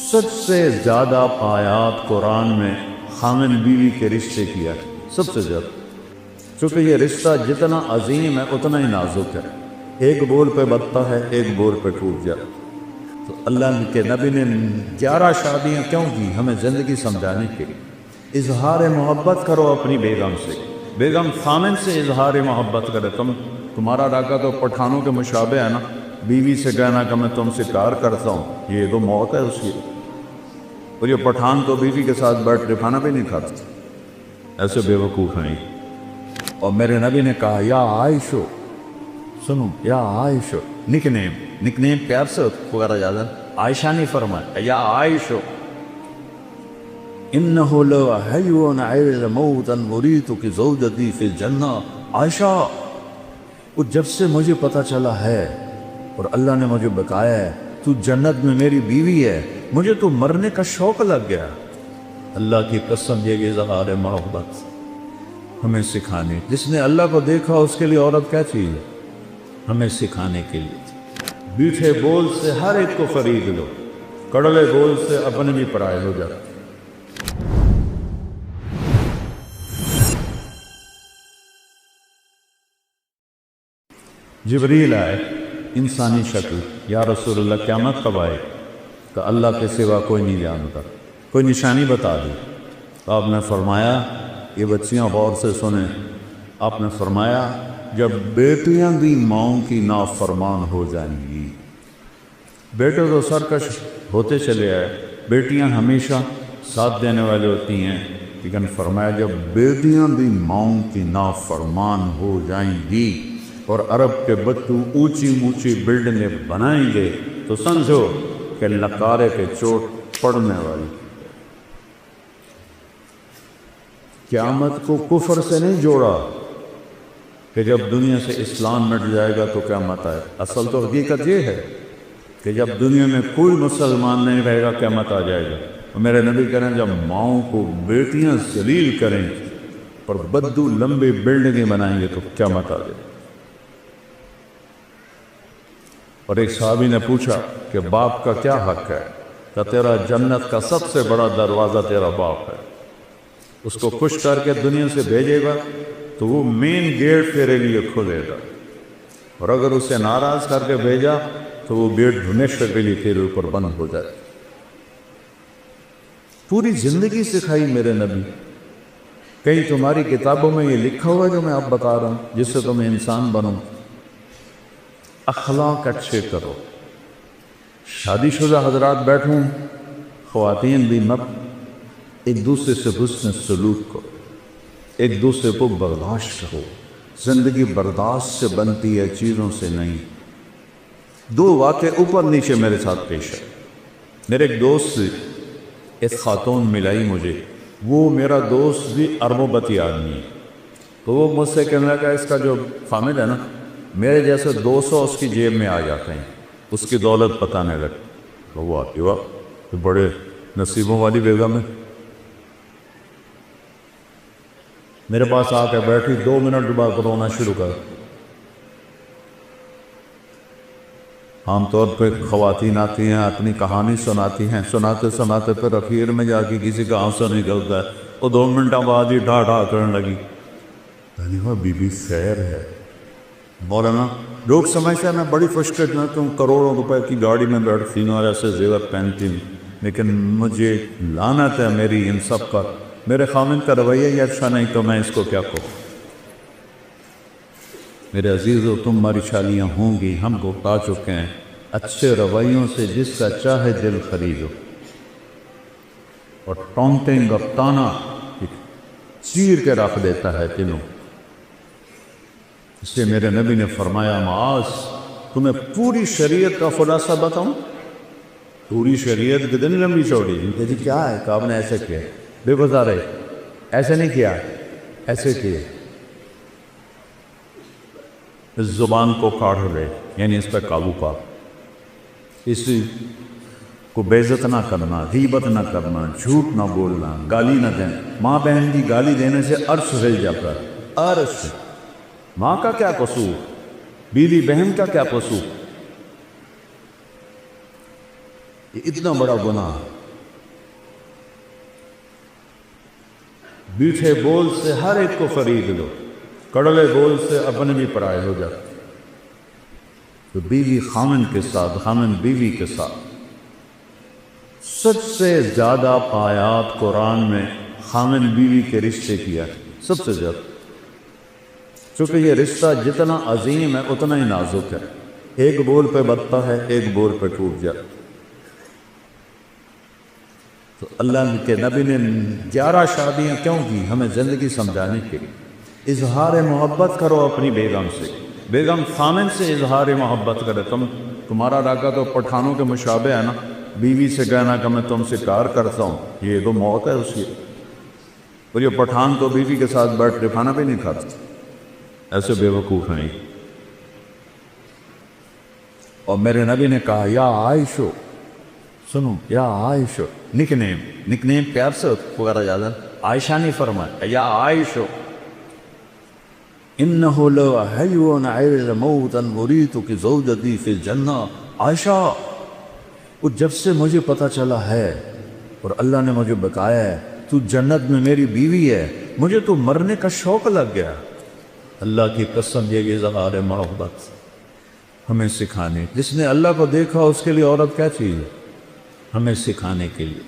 سب سے زیادہ آیات قرآن میں خامن بیوی کے رشتے کی ہے، سب سے زیادہ، چونکہ یہ رشتہ جتنا عظیم ہے اتنا ہی نازک ہے، ایک بول پہ بنتا ہے، ایک بول پہ ٹوٹ جاتا۔ تو اللہ کے نبی نے 11 شادیاں کیوں کی؟ ہمیں زندگی سمجھانے کے لیے۔ اظہار محبت کرو اپنی بیگم سے، بیگم خامن سے اظہار محبت کرے۔ تمہارا راکہ تو پٹھانوں کے مشابہ ہے نا، بیوی سے کہنا کہ میں تم سے پیار کرتا ہوں، یہ تو موت ہے اس کی۔ اور یہ پٹھان تو بیوی کے ساتھ بیٹھ کے کھانا بھی نہیں کھاتا، ایسے بے وقوف ہیں۔ اور میرے نبی نے کہا یا عائشہ، سنو یا عائشہ، نک نیم پیار سے پکارا جاتا ہے، عائشہ نہیں فرمایا یا عائشہ، انہو لحیون عیل موتا مریتک زوجتی فی الجنہ۔ عائشہ، وہ جب سے مجھے پتا چلا ہے اور اللہ نے مجھے بتایا ہے تو جنت میں میری بیوی ہے، مجھے تو مرنے کا شوق لگ گیا۔ اللہ کی قسم، یہ اظہار محبت ہمیں سکھانے، جس نے اللہ کو دیکھا اس کے لیے عورت کیا چیز ہے، ہمیں سکھانے کے لیے۔ میٹھے بول سے ہر ایک کو خرید لو، کڑوے بول سے اپنے بھی پرائے ہو جاتے۔ جبریل آئے انسانی شکل، یا رسول اللہ قیامت کب آئے؟ کہ اللہ کے سوا کوئی نہیں جانتا، کوئی نشانی بتا دی۔ تو آپ نے فرمایا، یہ بچیاں غور سے سنیں، آپ نے فرمایا جب بیٹیاں بھی ماؤں کی نافرمان ہو جائیں گی۔ بیٹے تو سرکش ہوتے چلے آئے، بیٹیاں ہمیشہ ساتھ دینے والے ہوتی ہیں، لیکن فرمایا جب بیٹیاں بھی ماؤں کی نافرمان ہو جائیں گی اور عرب کے بچوں اونچی اونچی بلڈنگیں بنائیں گے تو سمجھو کہ نکارے کے چوٹ پڑنے والی۔ قیامت کو کفر سے نہیں جوڑا کہ جب دنیا سے اسلام مٹ جائے گا تو قیامت آئے۔ اصل تو حقیقت یہ ہے کہ جب دنیا میں کوئی مسلمان نہیں رہے گا قیامت آ جائے گا۔ اور میرے نبی کہہ رہے ہیں جب ماؤں کو بیٹیاں ذلیل کریں اور بدو لمبی بلڈنگیں بنائیں گے تو قیامت آ جائے گا۔ اور ایک صحابی نے پوچھا کہ باپ کا کیا حق ہے؟ کہ تیرا جنت کا سب سے بڑا دروازہ تیرا باپ ہے، اس کو خوش کر کے دنیا سے بھیجے گا تو وہ مین گیٹ تیرے لیے کھولے گا، اور اگر اسے ناراض کر کے بھیجا تو وہ گیٹ ہمیشہ کے لیے تیرے اوپر بند ہو جائے۔ پوری زندگی سکھائی میرے نبی۔ کہیں تمہاری کتابوں میں یہ لکھا ہوا ہے جو میں آپ بتا رہا ہوں جس سے تم انسان بنو؟ اخلاق اچھے کرو۔ شادی شدہ حضرات بیٹھوں، خواتین بھی مت، ایک دوسرے سے حسن سلوک کرو، ایک دوسرے کو برداشت کرو۔ زندگی برداشت سے بنتی ہے، چیزوں سے نہیں۔ 2 واقعے اوپر نیچے میرے ساتھ پیش ہے۔ میرے ایک دوست ایک خاتون ملائی مجھے، وہ میرا دوست بھی اربوں بتی آدمی ہے، تو وہ مجھ سے کہنے لگا اس کا جو خامد ہے نا، میرے جیسے 200 اس کی جیب میں آ جاتے ہیں، اس کی دولت بتانے لگے۔ تو وہ آتی واہ بڑے نصیبوں والی بیگم ہے۔ میرے پاس آ کے بیٹھی، 2 منٹ بعد رونا شروع کر۔ عام طور پہ خواتین آتی ہیں، اپنی کہانی سناتی ہیں، سناتے سناتے پھر اخیر میں جا کے کسی کا آنسو نکلتا ہے، وہ 2 منٹ بعد ہی ڈھا ڈھا کرنے لگی۔ بی بی خیر ہے مولانا، لوگ سمجھتے ہیں میں بڑی فرسٹریٹ میں ہوں، کروڑوں روپے کی گاڑی میں بیٹھتی ہوں اور ایسے زیور پہنتی ہوں، لیکن مجھے لعنت ہے میری ان سب کا، میرے خامن کا رویہ ہی اچھا نہیں تو میں اس کو کیا کہوں۔ میرے عزیزو، تمہاری شادیاں ہوں گی، ہم کو بتا چکے ہیں، اچھے رویوں سے جس کا چاہے دل خریدو، اور ٹونٹنگ اور تانا چیر کے رکھ دیتا ہے دلوں۔ اس سے میرے نبی نے فرمایا معاذ، تمہیں پوری شریعت کا خلاصہ بتاؤں؟ پوری شریعت کتنی لمبی چوڑی؟ جی کیا ہے کہ آپ نے ایسے کیا؟ بے گزارے ایسے نہیں کیا، ایسے کیے۔ اس زبان کو کاٹ لے، یعنی اس پہ قابو پا، اسی کو بے عزت نہ کرنا، غیبت نہ کرنا، جھوٹ نہ بولنا، گالی نہ دینا۔ ماں بہن کی گالی دینے سے عرش ہل جاتا ہے، عرش۔ ماں کا کیا قصور، بیوی بہن کا کیا قصور؟ یہ اتنا بڑا گناہ ہے۔ میٹھے بول سے ہر ایک کو خرید لو، کڑوے بول سے اپنے بھی پرائے ہو جاتے۔ تو بیوی خامن کے ساتھ، خامن بیوی کے ساتھ سب سے زیادہ آیات قرآن میں خامن بیوی کے رشتے کی ہے، سب سے زیادہ، چونکہ یہ رشتہ جتنا عظیم ہے اتنا ہی نازک ہے، ایک بول پہ بتتا ہے، ایک بول پہ ٹوٹ جاتا۔ تو اللہ کے نبی نے 11 شادیاں کیوں کی؟ ہمیں زندگی سمجھانے کے لیے۔ اظہار محبت کرو اپنی بیگم سے، بیگم خامن سے اظہار محبت کرے۔ تمہارا راکہ تو پٹھانوں کے مشابہ ہے نا، بیوی سے کہنا کہ میں تم سے پیار کرتا ہوں، یہ تو موت ہے اس کی۔ اور یہ پٹھان تو بیوی کے ساتھ بیٹھ کے کھانا بھی نہیں کھاتا، ایسے بے وقوف ہیں۔ اور میرے نبی نے کہا یا عائشو، سنو یا عائشو، نک نیم پیار سے پکارا جاتا، عائشہ نہیں فرمایا، یا عائشو انہو لو حیون عیل موتا مریتو کی زوجتی فی الجنہ۔ عائشہ، وہ جب سے مجھے پتہ چلا ہے اور اللہ نے مجھے بتایا ہے تو جنت میں میری بیوی ہے، مجھے تو مرنے کا شوق لگ گیا۔ اللہ کی قسم، یہ اظہار محبت ہمیں سکھانے، جس نے اللہ کو دیکھا اس کے لیے عورت کیا چیز ہے، ہمیں سکھانے کے لیے۔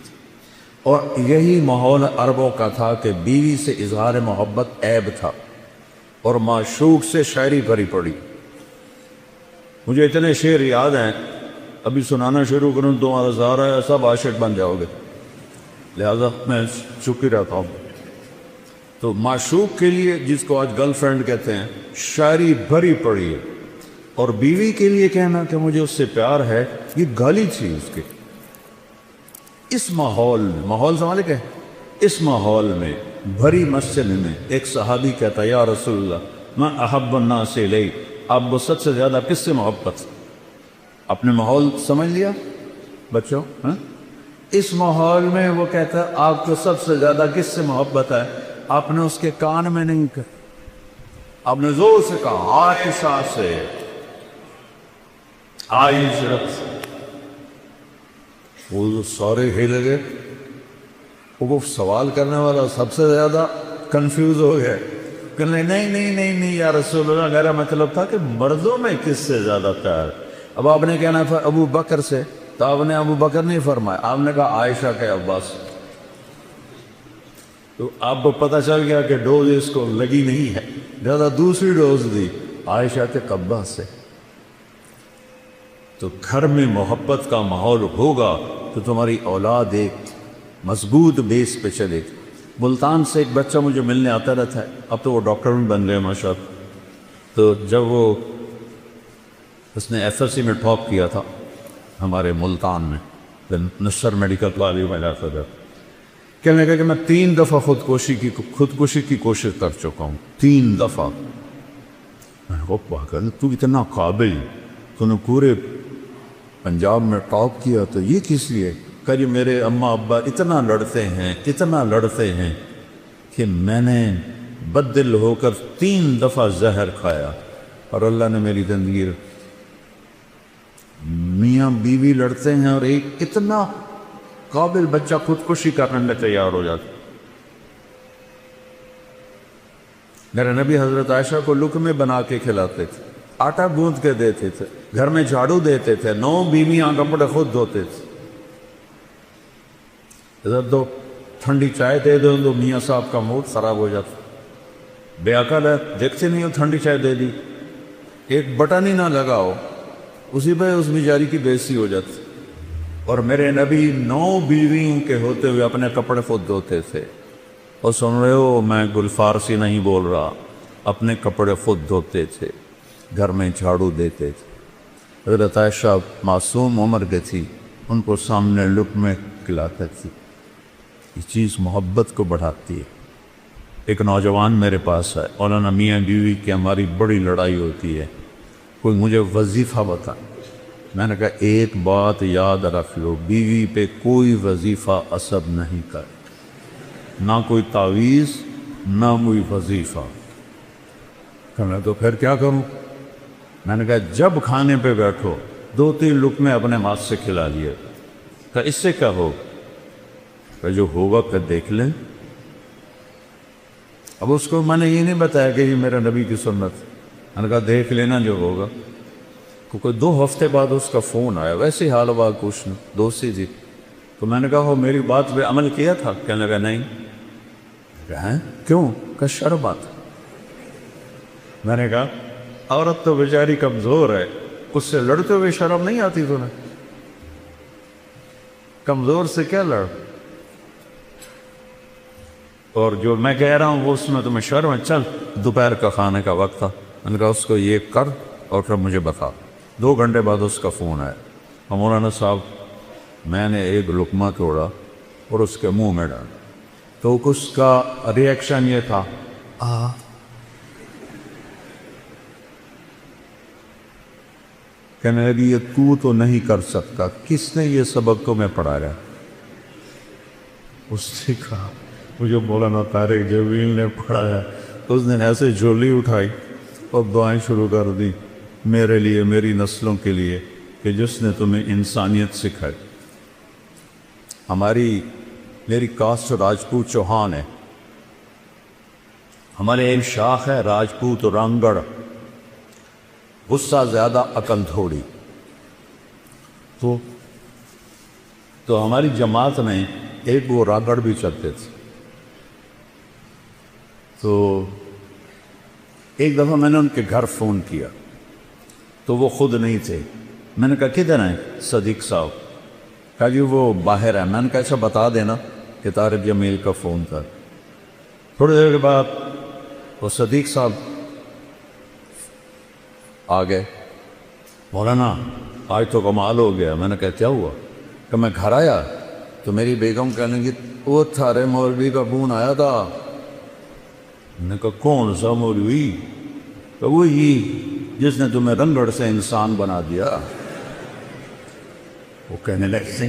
اور یہی ماحول عربوں کا تھا کہ بیوی سے اظہار محبت عیب تھا، اور معشوق سے شاعری بھری پڑی۔ مجھے اتنے شعر یاد ہیں، ابھی سنانا شروع کروں تو تمہارا سہارا ہے، سب عاشق بن جاؤ گے، لہذا میں چپ ہی رہتا ہوں۔ تو معشوق کے لیے، جس کو آج گرل فرینڈ کہتے ہیں، شاعری بھری پڑی ہے، اور بیوی کے لیے کہنا کہ مجھے اس سے پیار ہے، یہ گالی تھی اس کی۔ اس ماحول سنبھالے کہ اس ماحول میں بھری مسجد میں ایک صحابی کہتا ہے یا رسول اللہ میں احب الناس الیک، آپ وسعت سے زیادہ کس سے محبت؟ اپنے ماحول سمجھ لیا بچوں؟ اس ماحول میں وہ کہتا ہے آپ کو سب سے زیادہ کس سے محبت ہے؟ آپ نے اس کے کان میں نہیں کہا، آپ نے زور سے کہا عائشہ سے، عائشہ سے۔ وہ سارے ہل گئے، وہ سوال کرنے والا سب سے زیادہ کنفیوز ہو گیا، کہنے نہیں یا رسول اللہ، میرا مطلب تھا کہ مردوں میں کس سے زیادہ پیار؟ اب آپ نے کہنا تھا ابو بکر سے، تو آپ نے ابو بکر نہیں فرمایا، آپ نے کہا عائشہ کے عباس۔ تو آپ کو پتہ چل گیا کہ ڈوز اس کو لگی نہیں ہے، زیادہ دوسری ڈوز دی عائشہ کے عباس سے۔ تو گھر میں محبت کا ماحول ہوگا تو تمہاری اولاد ایک مضبوط بیس پہ چلے گی۔ ملتان سے ایک بچہ مجھے ملنے آتا رہتا ہے، اب تو وہ ڈاکٹر بھی بن گئے ماشاءاللہ۔ تو جب اس نے ایف ایس سی میں ٹاپ کیا تھا ہمارے ملتان میں، نصر میڈیکل کالج میں جاتا تھا، کہنے لگا کہ میں 3 دفعہ خودکشی کی کوشش کر چکا ہوں، 3 دفعہ۔ میں نے تو اتنا قابل، تو نے پورے پنجاب میں ٹاپ کیا، تو یہ کس لیے؟ کہ میرے اماں ابا اتنا لڑتے ہیں کہ میں نے بددل ہو کر 3 دفعہ زہر کھایا، اور اللہ نے میری زندگی۔ میاں بیوی لڑتے ہیں اور ایک اتنا قابل بچہ خودکشی کرنے میں تیار ہو جاتا۔ میرے نبی حضرت عائشہ کو لقمے بنا کے کھلاتے تھے، آٹا گوندھ کے دیتے تھے، گھر میں جھاڑو دیتے تھے، 9 بیویاں کپڑے خود دھوتے تھے۔ ادھر دو ٹھنڈی چائے دے دو تو میاں صاحب کا موڈ خراب ہو جاتا، بے عقل ہے، دیکھتے نہیں ہو ٹھنڈی چائے دے دی، ایک بٹن ہی نہ لگاؤ، اسی پہ اس بیچاری کی بے عزتی ہو جاتی۔ اور میرے نبی 9 بیویوں کے ہوتے ہوئے اپنے کپڑے خود دھوتے تھے۔ اور سن رہے ہو، میں گل فارسی نہیں بول رہا، اپنے کپڑے خود دھوتے تھے، گھر میں جھاڑو دیتے تھے۔ حضرت عائشہ معصوم عمر کے تھی، ان کو سامنے لقمے کھلاتے تھی۔ یہ چیز محبت کو بڑھاتی ہے۔ ایک نوجوان میرے پاس ہے، مولانا میاں بیوی کی ہماری بڑی لڑائی ہوتی ہے، کوئی مجھے وظیفہ بتا۔ میں نے کہا ایک بات یاد رکھ لو، بیوی پہ کوئی وظیفہ اثر نہیں کرے، نہ کوئی تعویذ نہ کوئی وظیفہ۔ کہنا تو پھر کیا کروں؟ میں نے کہا جب کھانے پہ بیٹھو 2-3 لقمے اپنے ہاتھ سے کھلا لیے، کہ اس سے کیا ہو؟ کہ جو ہوگا پھر دیکھ لیں۔ اب اس کو میں نے یہ نہیں بتایا کہ یہ میرا نبی کی سنت، میں نے کہا دیکھ لینا جو ہوگا، کیونکہ 2 ہفتے بعد اس کا فون آیا، ویسے ہی حال بات پوچھنا، دوستی تھی، تو میں نے کہا وہ میری بات پہ عمل کیا تھا؟ کہنے لگا نہیں۔ کہا کیوں؟ کہ شرم بات۔ میں نے کہا عورت تو بیچاری کمزور ہے، اس سے لڑتے ہوئے شرم نہیں آتی تمہیں؟ کمزور سے کیا لڑ؟ اور جو میں کہہ رہا ہوں وہ اس میں تمہیں شرم ہے؟ چل دوپہر کا کھانے کا وقت تھا، میں نے کہا اس کو یہ کر اور پھر مجھے بتا۔ 2 گھنٹے بعد اس کا فون آیا، مولانا صاحب میں نے ایک لقمہ توڑا اور اس کے منہ میں ڈالا، تو اس کا ریئیکشن یہ تھا کہنے لگی یہ تو نہیں کر سکتا، کس نے یہ سبق تمہیں پڑھایا؟ اس نے کہا مجھے مولانا طارق جمیل نے پڑھایا۔ اس نے ایسے جھولی اٹھائی اور دعائیں شروع کر دی میرے لیے، میری نسلوں کے لیے، کہ جس نے تمہیں انسانیت سکھائی۔ میری کاسٹ راجپوت چوہان ہے، ہمارے ایک شاخ ہے راجپوت رانگڑ، غصہ زیادہ عقل تھوڑی۔ تو ہماری جماعت میں ایک وہ رانگڑ بھی چلتے تھے۔ تو ایک دفعہ میں نے ان کے گھر فون کیا تو وہ خود نہیں تھے، میں نے کہا کدھر ہیں صدیق صاحب؟ کہا جی وہ باہر ہے۔ میں نے کہا اچھا بتا دینا کہ طارق جمیل کا فون تھا۔ تھوڑی دیر کے بعد وہ صدیق صاحب آ گئے، مولانا آج تو کمال ہو گیا۔ میں نے کہا کیا ہوا؟ کہ میں گھر آیا تو میری بیگم کہنے لگی وہ تھارے مولوی کا فون آیا تھا۔ میں نے کہا کون سا مولوی؟ کہ وہی جس نے تمہیں رنگڑ سے انسان بنا دیا۔ وہ کہنے لگے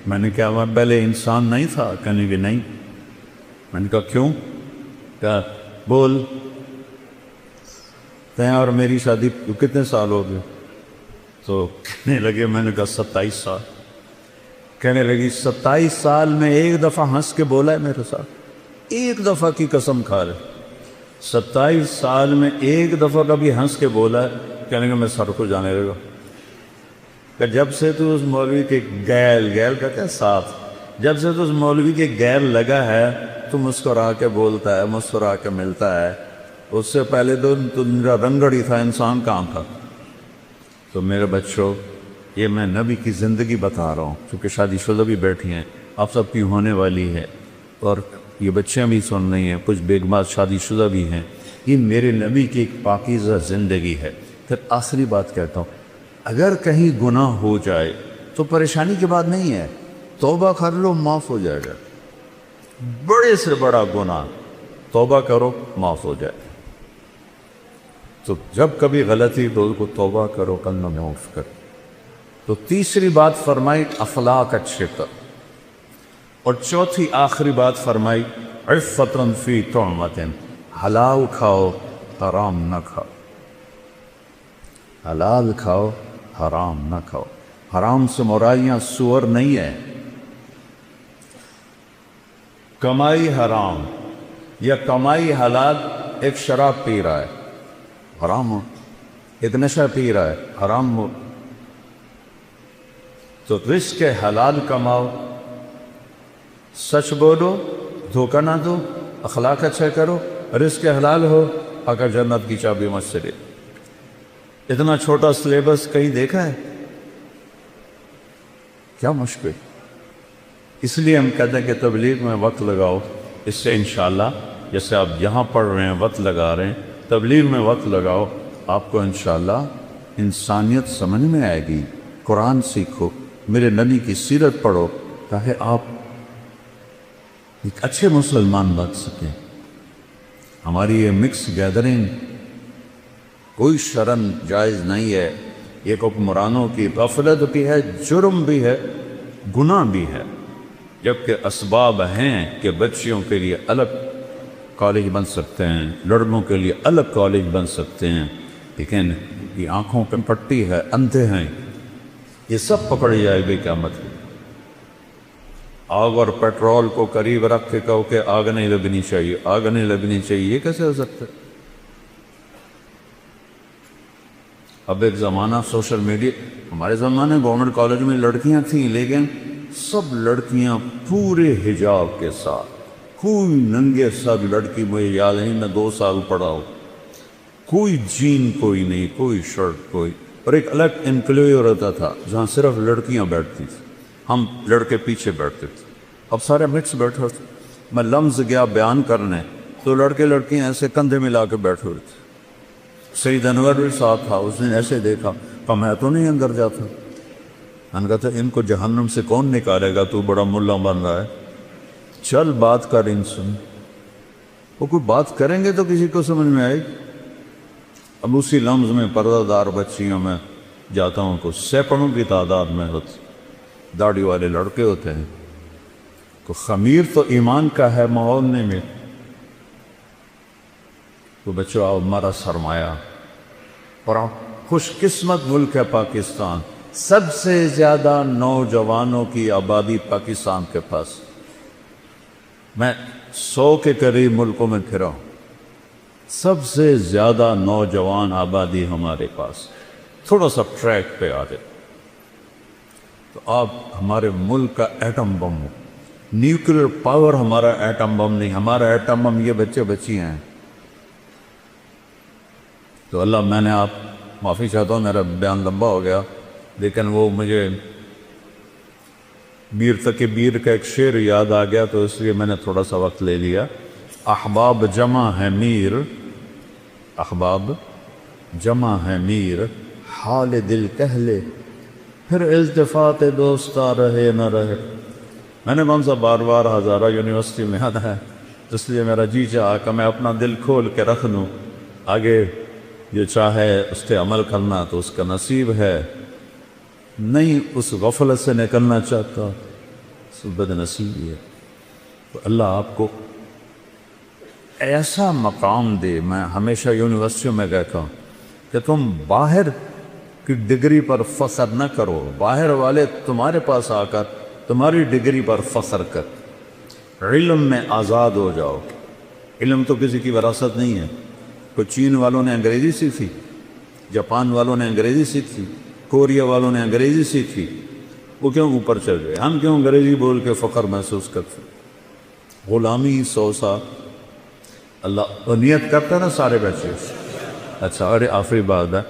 میں نے کہا میں پہلے انسان نہیں تھا؟ کہنے کہ نہیں۔ میں نے کہا کیوں؟ کہا بول تیں اور میری شادی کتنے سال ہو گئے؟ تو کہنے لگے، میں نے کہا 27 سال۔ کہنے لگی 27 سال میں ایک دفعہ ہنس کے بولا ہے میرے ساتھ؟ ایک دفعہ کی قسم کھا لے، 27 سال میں ایک دفعہ کبھی ہنس کے بولا ہے؟ کہنے کہ میں سر کو جانے لگا کہ جب سے تو اس مولوی کے گیل کا کیا ساتھ، جب سے تو اس مولوی کے گیل لگا ہے تو مسکرا کے بولتا ہے، مسکرا کے ملتا ہے، اس سے پہلے تو میرا رنگڑ ہی تھا، انسان کہاں تھا؟ تو میرے بچوں یہ میں نبی کی زندگی بتا رہا ہوں، چونکہ شادی شدہ بھی بیٹھی ہیں، آپ سب کی ہونے والی ہے، اور یہ بچیاں بھی سن رہی ہیں، کچھ بیگمات شادی شدہ بھی ہیں۔ یہ میرے نبی کی ایک پاکیزہ زندگی ہے۔ پھر آخری بات کہتا ہوں، اگر کہیں گناہ ہو جائے تو پریشانی کی بات نہیں ہے، توبہ کر لو معاف ہو جائے گا۔ بڑے سے بڑا گناہ توبہ کرو معاف ہو جائے۔ تو جب کبھی غلطی تو اس کو توبہ کرو، کلمہ معاف کرو۔ تو تیسری بات فرمائی اخلاق اچھے کر، اور چوتھی آخری بات فرمائی عفتن فی طعمۃ، حلال کھاؤ حرام نہ کھاؤ، حلال کھاؤ حرام نہ کھاؤ۔ حرام سے مراد سور نہیں ہے، کمائی حرام یا کمائی حلال۔ ایک شراب پی رہا ہے حرام ہو، ایک نشہ پی رہا ہے حرام ہو۔ تو رزق حلال کماؤ، سچ بولو، دھوکہ نہ دو، اخلاق اچھا کرو، رزق حلال ہو، اگر جنت کی چابی مجھ سے لے۔ اتنا چھوٹا سلیبس کہیں دیکھا ہے؟ کیا مشکل؟ اس لیے ہم کہتے ہیں کہ تبلیغ میں وقت لگاؤ، اس سے انشاءاللہ جیسے آپ یہاں پڑھ رہے ہیں وقت لگا رہے ہیں، تبلیغ میں وقت لگاؤ، آپ کو انشاءاللہ انسانیت سمجھ میں آئے گی۔ قرآن سیکھو، میرے نبی کی سیرت پڑھو، تاکہ آپ ایک اچھے مسلمان بن سکیں۔ ہماری یہ مکس گیدرنگ کوئی شرن جائز نہیں ہے، یہ حکمرانوں کی غفلت بھی ہے، جرم بھی ہے، گناہ بھی ہے، جبکہ اسباب ہیں کہ بچیوں کے لیے الگ کالج بن سکتے ہیں، لڑکوں کے لیے الگ کالج بن سکتے ہیں، لیکن یہ آنکھوں پہ پٹی ہے، اندھے ہیں، یہ سب پکڑ جائے گی قیامت۔ آگ اور پیٹرول کو قریب رکھ کے کہو کہ آگ نہیں لگنی چاہیے، آگ نہیں لگنی چاہیے، یہ کیسے ہو سکتا ہے؟ اب ایک زمانہ سوشل میڈیا، ہمارے زمانے گورنمنٹ کالج میں لڑکیاں تھیں، لیکن سب لڑکیاں پورے حجاب کے ساتھ، کوئی ننگے سب لڑکی، مجھے یاد نہیں، میں 2 سال پڑھا ہوں، کوئی جین کوئی نہیں، کوئی شرٹ کوئی، اور ایک الگ انکلیور ہوتا تھا جہاں صرف لڑکیاں بیٹھتی تھیں، ہم لڑکے پیچھے بیٹھتے تھے، اب سارے مکس بیٹھے ہوتے۔ میں لمز گیا بیان کرنے تو لڑکے لڑکیاں ایسے کندھے ملا کے بیٹھے ہوئے تھے۔ سید انور بھی ساتھ تھا، اس نے ایسے دیکھا، کہا میں تو نہیں اندر جاتا۔ میں نے کہا تھا ان کو جہنم سے کون نکالے گا، تو بڑا ملا بن رہا ہے، چل بات کر ان سے۔ وہ کوئی بات کریں گے تو کسی کو سمجھ میں آئے گی۔ اب اسی لمز میں پردہ دار بچیوں میں جاتا ہوں کو سینکڑوں کی تعداد میں ہوتی، داڑھی والے لڑکے ہوتے ہیں، تو خمیر تو ایمان کا ہے، ماحول نہیں میں تو بچوں آؤ، ہمارا سرمایہ اور خوش قسمت ملک ہے پاکستان، سب سے زیادہ نوجوانوں کی آبادی پاکستان کے پاس، میں 100 کے قریب ملکوں میں پھرا ہوں، سب سے زیادہ نوجوان آبادی ہمارے پاس، تھوڑا سا ٹریک پہ آ جائے تو آپ ہمارے ملک کا ایٹم بم ہو، نیوکلیر پاور ہمارا ایٹم بم نہیں، ہمارا ایٹم بم یہ بچے بچیاں ہیں۔ تو اللہ، میں نے آپ معافی چاہتا ہوں، میرا بیان لمبا ہو گیا، لیکن وہ مجھے میر تقی میر کا ایک شعر یاد آ گیا تو اس لیے میں نے تھوڑا سا وقت لے لیا۔ احباب جمع ہے میر، احباب جمع ہے میر، حال دل کہہ لے، پھر التفات دوستا رہے نہ رہے۔ میں نے کون سا بار بار ہزارہ یونیورسٹی میں آنا ہے، اس لیے میرا جی چاہا کہ میں اپنا دل کھول کے رکھ لوں، آگے یہ چاہے اس پہ عمل کرنا تو اس کا نصیب ہے، نہیں اس غفلت سے نکلنا چاہتا تو بد نصیبی ہے۔ تو اللہ آپ کو ایسا مقام دے۔ میں ہمیشہ یونیورسٹیوں میں کہتا ہوں کہ تم باہر کی ڈگری پر فخر نہ کرو، باہر والے تمہارے پاس آ کر تمہاری ڈگری پر فخر کر، علم میں آزاد ہو جاؤ۔ علم تو کسی کی وراثت نہیں ہے، کوئی چین والوں نے انگریزی سیکھی، جاپان والوں نے انگریزی سیکھی، کوریا والوں نے انگریزی سیکھی، وہ کیوں اوپر چل گئے؟ ہم کیوں انگریزی بول کے فخر محسوس کرتے؟ غلامی 100 سال اللہ نیت کرتا ہے نا سارے بچے۔ اچھا، اور آخری بات ہے،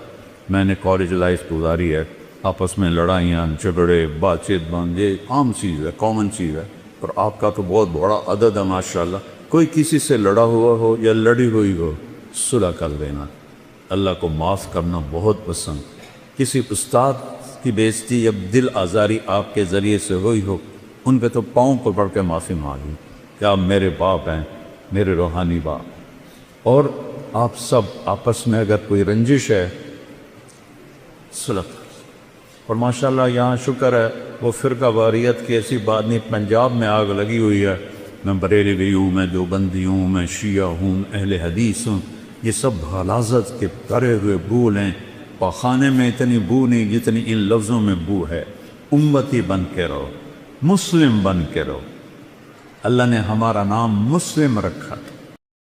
میں نے کالج لائف گزاری ہے، آپس میں لڑائیاں جھگڑے بات چیت بند، یہ عام چیز ہے، کامن چیز ہے، اور آپ کا تو بہت بڑا عدد ہے ماشاءاللہ۔ کوئی کسی سے لڑا ہوا ہو یا لڑی ہوئی ہو، صلح کر دینا، اللہ کو معاف کرنا بہت پسند۔ کسی استاد کی بےعزتی یا دل آزاری آپ کے ذریعے سے ہوئی ہو، ان پہ تو پاؤں کو پڑھ کے معافی مانگی کہ آپ میرے باپ ہیں، میرے روحانی باپ، اور آپ سب آپس میں اگر کوئی رنجش ہے صلح کر۔ اور ماشاءاللہ یہاں شکر ہے وہ فرقہ واریت کی ایسی بات نہیں، پنجاب میں آگ لگی ہوئی ہے، میں بریلوی ہوں، میں دیوبندی ہوں، میں شیعہ ہوں، اہل حدیث ہوں، یہ سب غلاظت کے کرے ہوئے بھول ہیں۔ پاخانے میں اتنی بو نہیں جتنی ان لفظوں میں بو ہے۔ امتی بن کے رہو، مسلم بن کے رہو، اللہ نے ہمارا نام مسلم رکھا۔